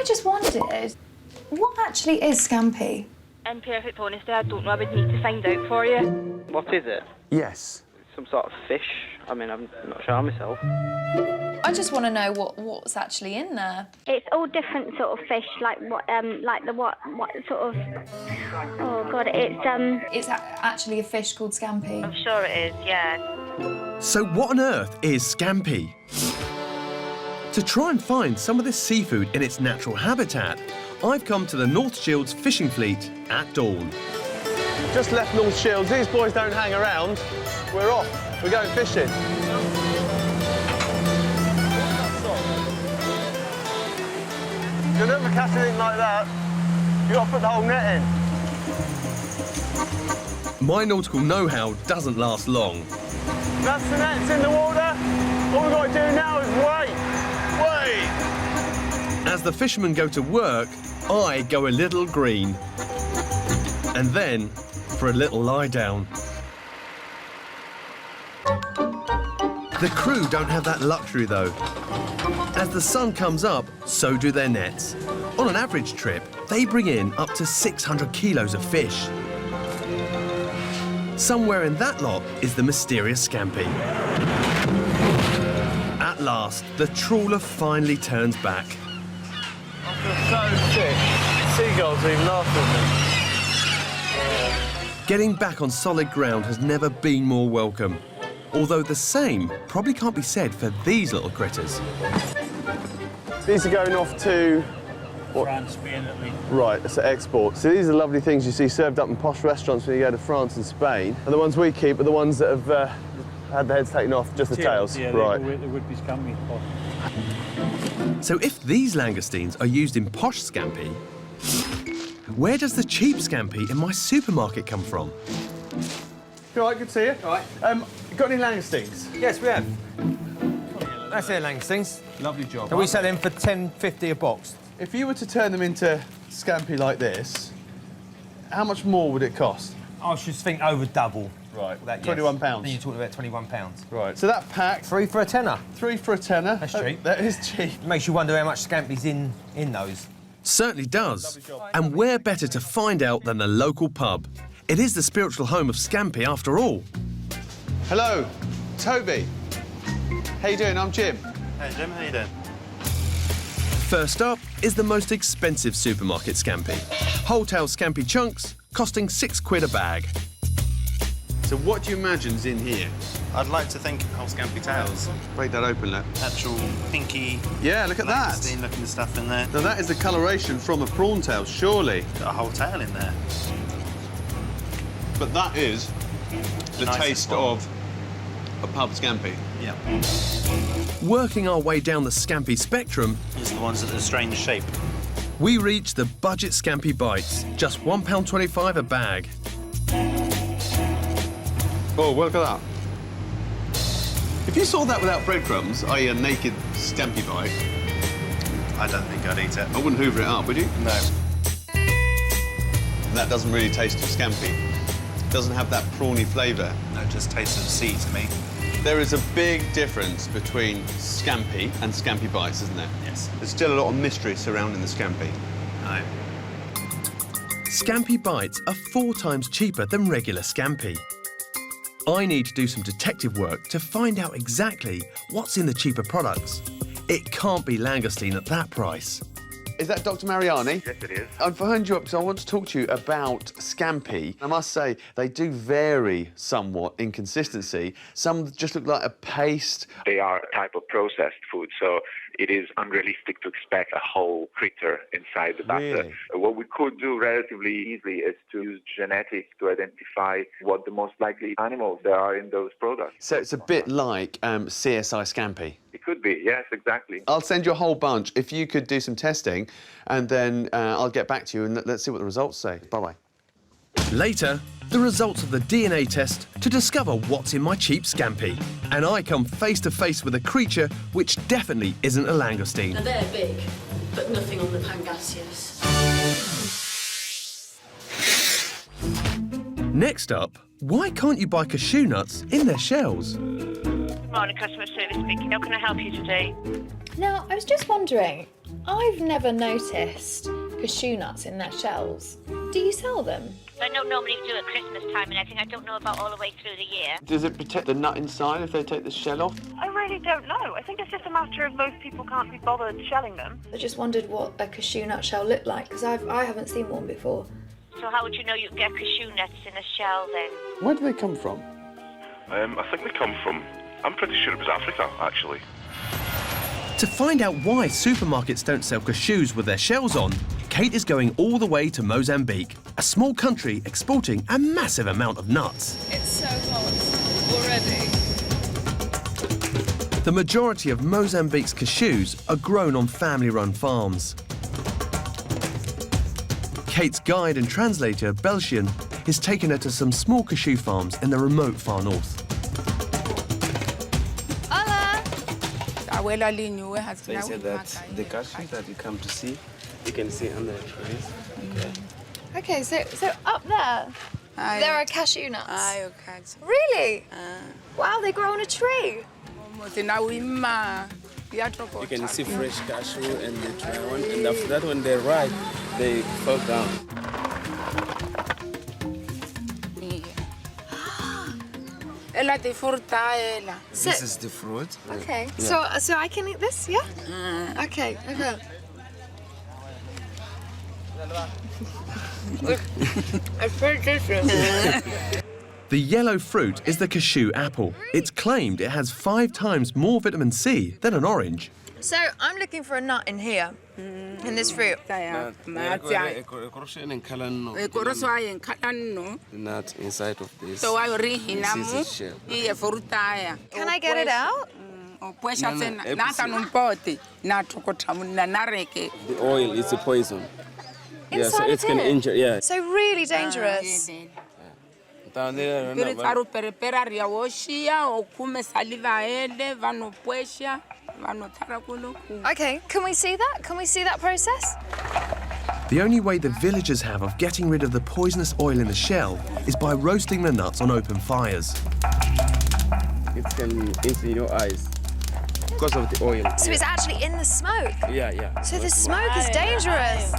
I just wondered, what actually is scampi? In perfect honesty, I don't know. I would need to find out for you. What is it? Yes. Some sort of fish. I mean, I'm not sure myself. I just want to know what's actually in there. It's all different sort of fish, like what sort of. Oh God, It's actually a fish called scampi. I'm sure it is, yeah. So what on earth is scampi? To try and find some of this seafood in its natural habitat, I've come to the North Shields fishing fleet at dawn. Just left North Shields. These boys don't hang around. We're off. We're going fishing. You'll never catch anything like that. You've got to put the whole net in. My nautical know-how doesn't last long. That's the nets in the water. All we've got to do now is wait. Wait. As the fishermen go to work, I go a little green. And then, for a little lie down. The crew don't have that luxury, though. As the sun comes up, so do their nets. On an average trip, they bring in up to 600 kilos of fish. Somewhere in that lot is the mysterious scampi. At last, the trawler finally turns back. I feel so sick. Seagulls are even laughing at me. Getting back on solid ground has never been more welcome. Although the same probably can't be said for these little critters. These are going off to... France, Spain, Italy. Right, it's export. So these are lovely things you see served up in posh restaurants when you go to France and Spain. And the ones we keep are the ones that have had the heads taken off, just the tails. Yeah, right. They would be scampi. So if these langoustines are used in posh scampi, where does the cheap scampi in my supermarket come from? You all right, good to see you. All right. Got any langoustines? Yes, we have. That's their langoustines. Lovely job. And we sell them for £10.50 a box. If you were to turn them into scampi like this, how much more would it cost? I should think over double. Right, That, £21. Then you're talking about £21. Right, so that pack... 3 for a tenner. 3 for a tenner. That's cheap. That is cheap. It makes you wonder how much scampi's in those. Certainly does. And where better to find out than the local pub? It is the spiritual home of scampi after all. Hello, Toby. How you doing? I'm Jim. Hey Jim, how you doing? First up is the most expensive supermarket scampi. Wholetail scampi chunks costing £6 a bag. So what do you imagine's in here? I'd like to think whole scampi tails. Break that open, look. Actual pinky... Yeah, look at that. looking stuff in there. Now that is the coloration from a prawn tail, surely. Got a whole tail in there. But that is the Nice taste one. of a pub scampi. Yeah. Working our way down the scampi spectrum, These are the ones that are a strange shape. we reach the budget scampi bites, just £1.25 a bag. Oh, look at that. If you saw that without breadcrumbs, i.e. a naked scampi bite, I don't think I'd eat it. I wouldn't hoover it up, would you? No. That doesn't really taste of scampi. It doesn't have that prawny flavour. No, it just tastes of sea to me. There is a big difference between scampi and scampi bites, isn't there? Yes. There's still a lot of mystery surrounding the scampi. No. Scampi bites are 4 times cheaper than regular scampi. I need to do some detective work to find out exactly what's in the cheaper products. It can't be langoustine at that price. Is that Dr. Mariani? Yes, it is. I've phoned you up because I want to talk to you about scampi. I must say, they do vary somewhat in consistency. Some just look like a paste. They are a type of processed food, so it is unrealistic to expect a whole critter inside the batter. Really? What we could do relatively easily is to use genetics to identify what the most likely animals there are in those products. So it's a bit like CSI scampi. It could be, yes, exactly. I'll send you a whole bunch if you could do some testing, and then I'll get back to you and let's see what the results say. Bye-bye. Later, the results of the DNA test to discover what's in my cheap scampi. And I come face to face with a creature which definitely isn't a langoustine. Now they're big, but nothing on the Pangasius. Next up, why can't you buy cashew nuts in their shells? Morning, customer service speaking. How can I help you today? Now, I was just wondering, I've never noticed cashew nuts in their shells. Do you sell them? I don't normally do at Christmas time, and I don't know about all the way through the year. Does it protect the nut inside if they take the shell off? I really don't know. I think it's just a matter of most people can't be bothered shelling them. I just wondered what a cashew nut shell looked like, because I haven't seen one before. So how would you know you get cashew nuts in a shell then? Where do they come from? I think they come from, I'm pretty sure it was Africa, actually. To find out why supermarkets don't sell cashews with their shells on, Kate is going all the way to Mozambique, a small country exporting a massive amount of nuts. It's so hot already. The majority of Mozambique's cashews are grown on family-run farms. Kate's guide and translator, Belgian, is taking her to some small cashew farms in the remote far north. They said that the cashews that you come to see, you can see under the trees. Okay, so up there are cashew nuts. Really? Wow, they grow on a tree. You can see fresh cashew and the dry one, and after that, when they ripe, they fall down. This is the fruit. Okay, Yeah. so I can eat this, yeah? Okay. It's very tasty. The yellow fruit is the cashew apple. It's claimed it has 5 times more vitamin C than an orange. So I'm looking for a nut in here, in this fruit. The nut inside of this. This is a shell. Can I get it out? The oil is a poison. Yeah, so Inside it of can it? injure. Yeah. So really dangerous. Down there. Okay, can we see that? Can we see that process? The only way the villagers have of getting rid of the poisonous oil in the shell is by roasting the nuts on open fires. It can injure your eyes because of the oil. So it's actually in the smoke? Yeah. So the smoke is dangerous.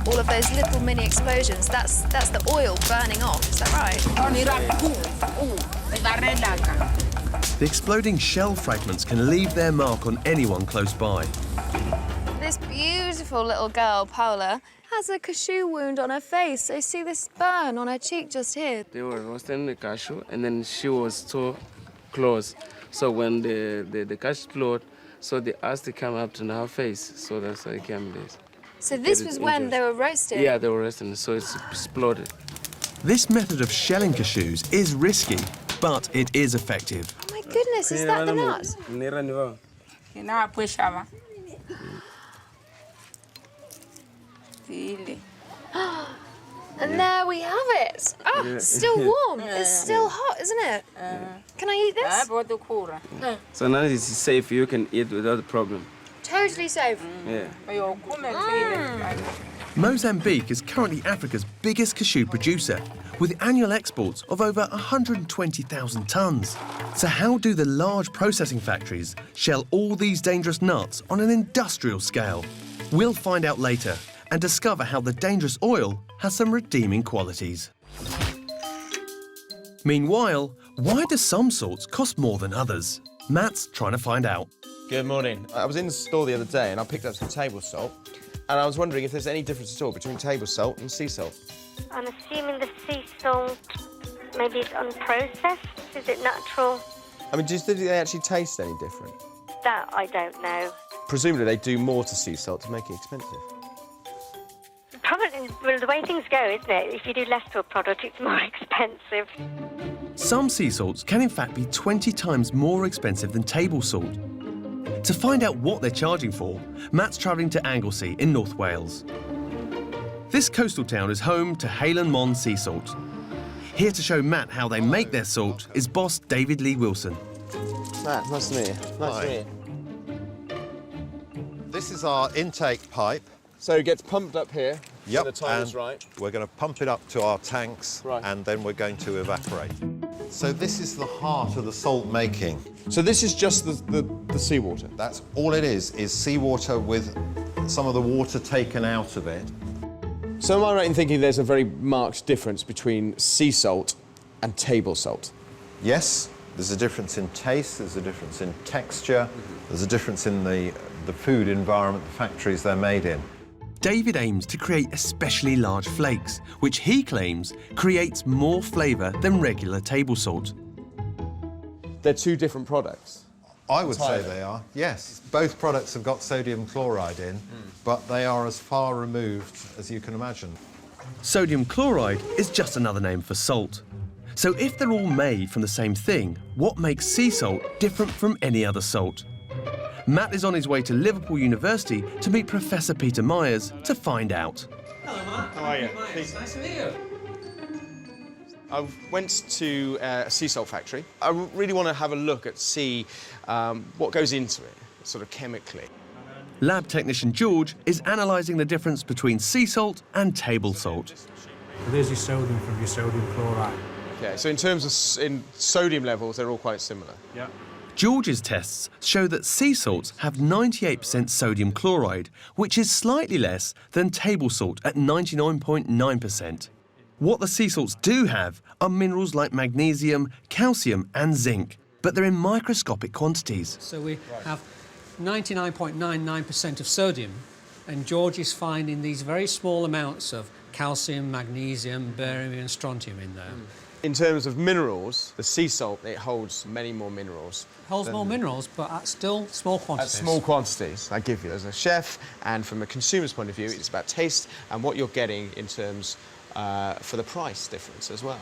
All of those little mini explosions, that's the oil burning off, is that right? The exploding shell fragments can leave their mark on anyone close by. This beautiful little girl, Paula, has a cashew wound on her face. I see this burn on her cheek just here. They were roasting the cashew, and then she was so close. So when the cashew exploded, so they asked to come up to her face. So that's why it came this. So this was when they were roasted? Yeah, they were roasting, so it's exploded. This method of shelling cashews is risky, but it is effective. Oh my goodness, is that the nut? And there we have it. Oh, it's still warm. It's still hot, isn't it? Can I eat this? So now it's safe, you can eat without a problem. Totally safe. Yeah. Mozambique is currently Africa's biggest cashew producer, with annual exports of over 120,000 tonnes. So how do the large processing factories shell all these dangerous nuts on an industrial scale? We'll find out later and discover how the dangerous oil has some redeeming qualities. Meanwhile, why do some sorts cost more than others? Matt's trying to find out. Good morning. I was in the store the other day and I picked up some table salt, and I was wondering if there's any difference at all between table salt and sea salt. I'm assuming the sea salt, maybe it's unprocessed. Is it natural? I mean, do you think they actually taste any different? That I don't know. Presumably they do more to sea salt to make it expensive. Probably, well, the way things go, isn't it? If you do less to a product, it's more expensive. Some sea salts can in fact be 20 times more expensive than table salt. To find out what they're charging for, Matt's travelling to Anglesey in North Wales. This coastal town is home to Mon Sea Salt. Here to show Matt how they make their salt is boss David Lee Wilson. Matt, nice to meet you. Nice to meet you. This is our intake pipe. So it gets pumped up here. Yep, The time is and right. we're going to pump it up to our tanks, Right. and then we're going to evaporate. So this is the heart of the salt making. So this is just the seawater? That's all it is seawater with some of the water taken out of it. So am I right in thinking there's a very marked difference between sea salt and table salt? Yes, there's a difference in taste, there's a difference in texture, there's a difference in the food environment, the factories they're made in. David aims to create especially large flakes, which he claims creates more flavour than regular table salt. They're two different products? I would say they are, yes. Both products have got sodium chloride in, but they are as far removed as you can imagine. Sodium chloride is just another name for salt. So if they're all made from the same thing, what makes sea salt different from any other salt? Matt is on his way to Liverpool University to meet Professor Peter Myers to find out. Hello, Matt. How are you? Nice to meet you. I went to a sea salt factory. I really want to have a look at what goes into it, sort of chemically. Lab technician George is analysing the difference between sea salt and table salt. There's your sodium from your sodium chloride. Okay, so in terms of in sodium levels, they're all quite similar. Yeah. George's tests show that sea salts have 98% sodium chloride, which is slightly less than table salt at 99.9%. What the sea salts do have are minerals like magnesium, calcium and zinc, but they're in microscopic quantities. So we have 99.99% of sodium, and George is finding these very small amounts of calcium, magnesium, barium and strontium in there. In terms of minerals, the sea salt, it holds many more minerals. Holds more minerals, but at still small quantities. At small quantities, I give you. As a chef, and from a consumer's point of view, it's about taste and what you're getting in terms for the price difference as well.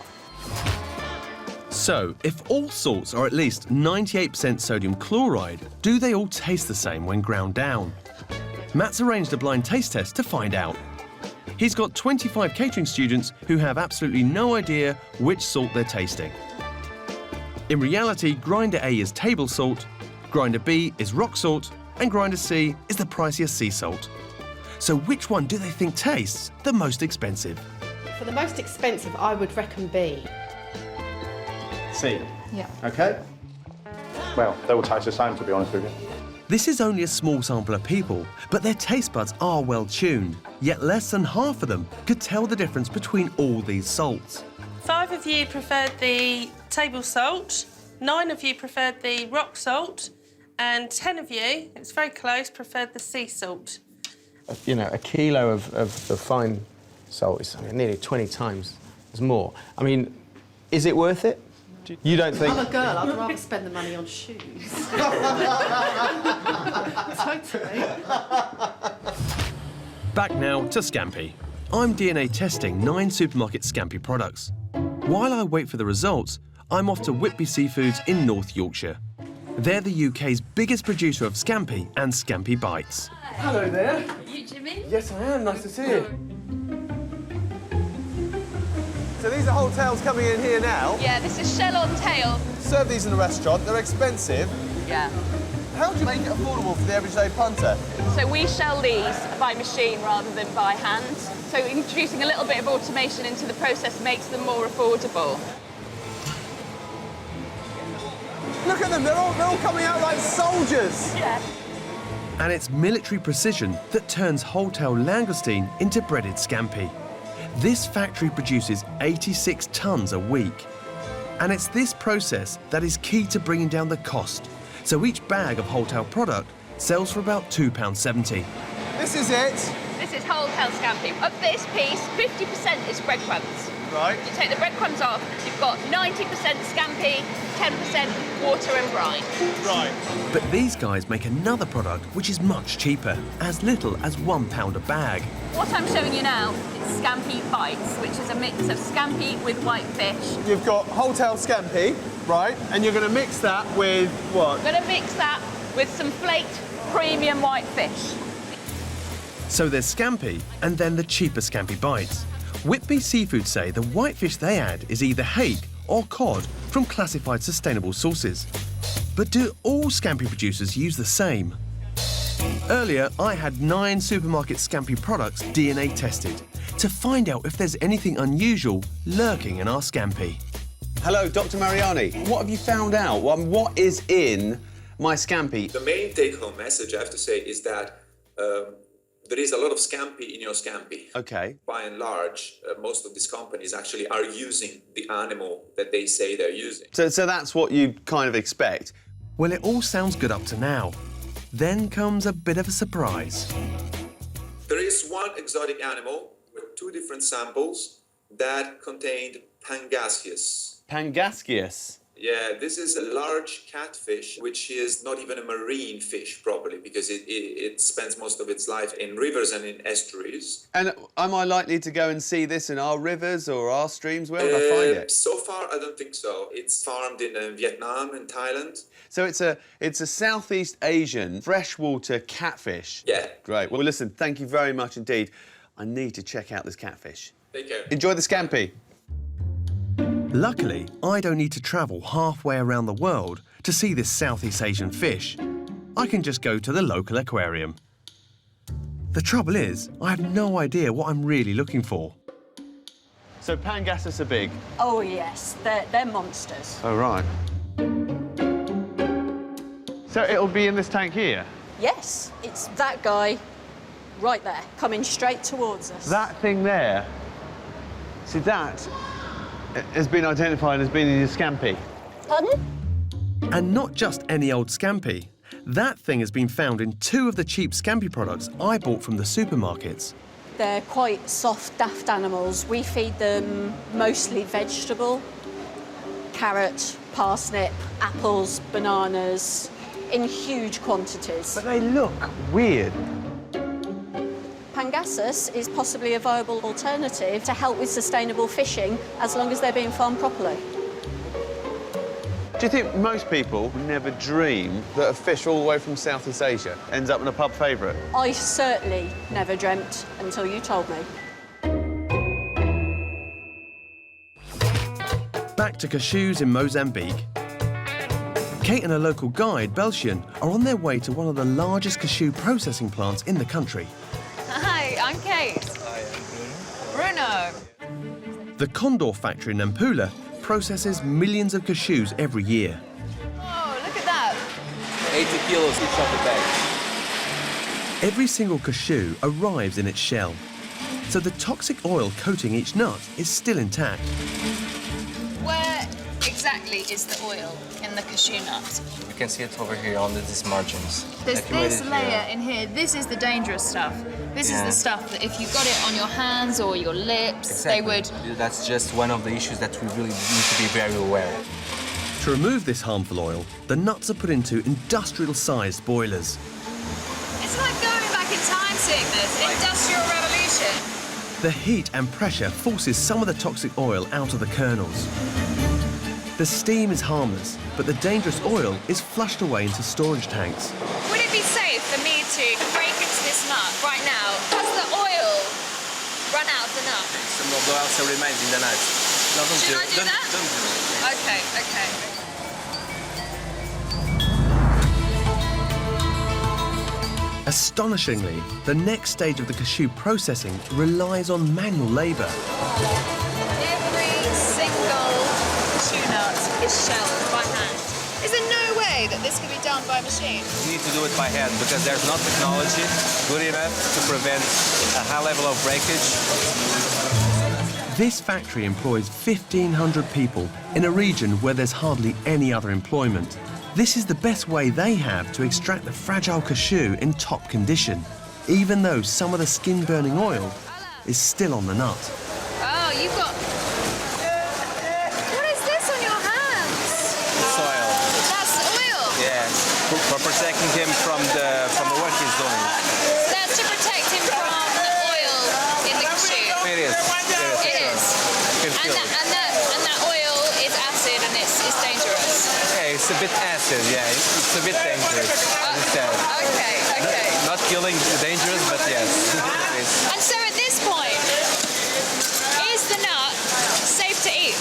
So, if all salts are at least 98% sodium chloride, do they all taste the same when ground down? Matt's arranged a blind taste test to find out. He's got 25 catering students who have absolutely no idea which salt they're tasting. In reality, grinder A is table salt, grinder B is rock salt, and grinder C is the pricier sea salt. So which one do they think tastes the most expensive? For the most expensive, I would reckon B. C? Yeah. OK. Well, they all taste the same, to be honest with you. This is only a small sample of people, but their taste buds are well tuned, yet less than half of them could tell the difference between all these salts. 5 of you preferred the table salt, 9 of you preferred the rock salt, and 10 of you, it's very close, preferred the sea salt. You know, a kilo of the fine salt is nearly 20 times more. I mean, is it worth it? You don't think... I'm a girl, I'd rather spend the money on shoes. Totally. Back now to Scampi. I'm DNA testing 9 supermarket Scampi products. While I wait for the results, I'm off to Whitby Seafoods in North Yorkshire. They're the UK's biggest producer of Scampi and Scampi Bites. Hello there. Are you Jimmy? Yes, I am. Nice to see you. So these are whole tails coming in here now? Yeah, this is shell on tail. Serve these in a restaurant. They're expensive. Yeah. How do you make it affordable for the everyday punter? So we shell these by machine rather than by hand. So introducing a little bit of automation into the process makes them more affordable. Look at them, they're all coming out like soldiers. Yeah. And it's military precision that turns whole-tail langoustine into breaded Scampi. This factory produces 86 tonnes a week. And it's this process that is key to bringing down the cost. So each bag of whole-tail product sells for about £2.70. This is it. This is whole-tail Scampi. Of this piece, 50% is breadcrumbs. Right. You take the breadcrumbs off, you've got 90% Scampi, 10% water and brine. Right. But these guys make another product which is much cheaper, as little as £1 a bag. What I'm showing you now is Scampi Bites, which is a mix of Scampi with white fish. You've got whole-tail Scampi, right, and you're going to mix that with what? I'm going to mix that with some flaked premium white fish. So there's Scampi, and then the cheaper Scampi Bites. Whitby Seafood say the whitefish they add is either hake or cod from classified sustainable sources. But do all Scampi producers use the same? Earlier, I had 9 supermarket Scampi products DNA tested to find out if there's anything unusual lurking in our Scampi. Hello, Dr. Mariani. What have you found out? What is in my scampi? The main take-home message, I have to say, is that there is a lot of scampi in your scampi. Okay. By and large, most of these companies actually are using the animal that they say they're using. So that's what you kind of expect. Well, it all sounds good up to now. Then comes a bit of a surprise. There is one exotic animal with 2 different samples that contained Pangasius. Pangasius? Yeah, this is a large catfish, which is not even a marine fish properly, because it spends most of its life in rivers and in estuaries. And am I likely to go and see this in our rivers or our streams? Where would I find it? So far, I don't think so. It's farmed in Vietnam and Thailand. So it's a Southeast Asian freshwater catfish. Yeah. Great. Well, listen, thank you very much indeed. I need to check out this catfish. Take care. Enjoy the scampi. Luckily, I don't need to travel halfway around the world to see this Southeast Asian fish. I can just go to the local aquarium. The trouble is, I have no idea what I'm really looking for. So Pangasius are big? Oh, yes. They're monsters. Oh, right. So it'll be in this tank here? Yes, it's that guy right there, coming straight towards us. That thing there? See, that has been identified as being in your scampi. Pardon? And not just any old scampi. That thing has been found in 2 of the cheap scampi products I bought from the supermarkets. They're quite soft, daft animals. We feed them mostly vegetable. Carrot, parsnip, apples, bananas, in huge quantities. But they look weird. Pangasius is possibly a viable alternative to help with sustainable fishing as long as they're being farmed properly. Do you think most people never dream that a fish all the way from Southeast Asia ends up in a pub favourite? I certainly never dreamt until you told me. Back to Cashews in Mozambique. Kate and a local guide, Belgian, are on their way to one of the largest cashew processing plants in the country. Hi, I'm Kate. Hi, I'm Bruno. The Condor factory in Nampula processes millions of cashews every year. Oh, look at that. 80 kilos each of the bags. Every single cashew arrives in its shell, so the toxic oil coating each nut is still intact. Where exactly is the oil in the cashew nut? You can see it over here on these margins. There's this layer in here. This is the dangerous stuff. This is the stuff that if you got it on your hands or your lips, they would... That's just one of the issues that we really need to be very aware of. To remove this harmful oil, the nuts are put into industrial-sized boilers. It's like going back in time seeing this. Industrial revolution. The heat and pressure forces some of the toxic oil out of the kernels. The steam is harmless, but the dangerous oil is flushed away into storage tanks. Would it be safe for me to break into this nut right now? Has the oil run out of the nut? Some of the oil still remains in the nut. No, don't Should I do that? Don't do it. Okay, okay. Astonishingly, the next stage of the cashew processing relies on manual labour. Every single cashew nut is shelled by hand. Is there no way that this can be done by machine? We need to do it by hand because there's not technology good enough to prevent a high level of breakage. This factory employs 1,500 people in a region where there's hardly any other employment. This is the best way they have to extract the fragile cashew in top condition, even though some of the skin-burning oil is still on the nut. Oh, you've got... What is this on your hands? Soil. That's oil? Yes, for protecting him from the work he's doing. That's to protect him from the oil in the cashew? It is. It is. And that oil is acid and it's dangerous? Yeah, it's a bit acid, yeah. It's a bit dangerous, as I said. Okay, okay. Not killing, dangerous, but yes. And so at this point, is the nut safe to eat?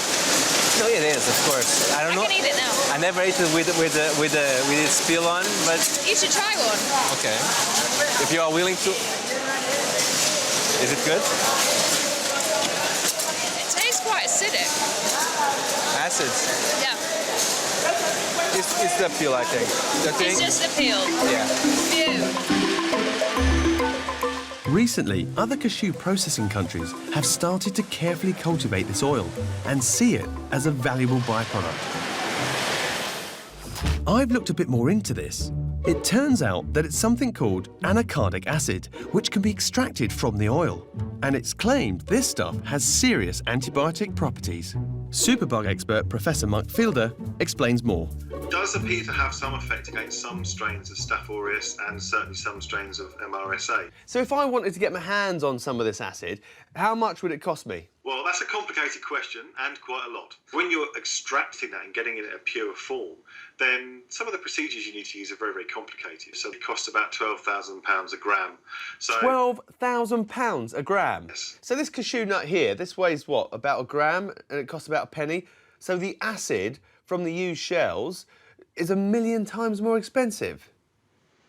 No, it is, of course. I don't know. I can eat it now. I never ate it with its peel on, but... You should try one. Okay. If you are willing to... Is it good? It tastes quite acidic. acids. Yeah. It's the peel, I think. It's just the peel. Yeah. Phew. Recently, other cashew processing countries have started to carefully cultivate this oil and see it as a valuable byproduct. I've looked a bit more into this. It turns out that it's something called anacardic acid, which can be extracted from the oil. And it's claimed this stuff has serious antibiotic properties. Superbug expert Professor Mark Fielder explains more. It does appear to have some effect against some strains of Staph aureus and certainly some strains of MRSA. So if I wanted to get my hands on some of this acid, how much would it cost me? Well, that's a complicated question and quite a lot. When you're extracting that and getting it in a pure form, then some of the procedures you need to use are very, very complicated. So it costs about £12,000 a gram. So £12,000 a gram? Yes. So this cashew nut here, this weighs what, about a gram, and it costs about a penny? So the acid from the used shells is 1,000,000 times more expensive?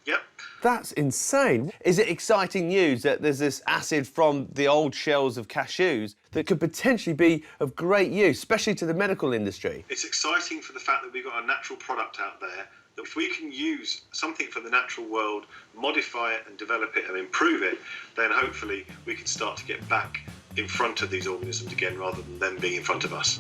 Yep. That's insane. Is it exciting news that there's this acid from the old shells of cashews that could potentially be of great use, especially to the medical industry? It's exciting for the fact that we've got a natural product out there, that if we can use something from the natural world, modify it and develop it and improve it, then hopefully we can start to get back in front of these organisms again rather than them being in front of us.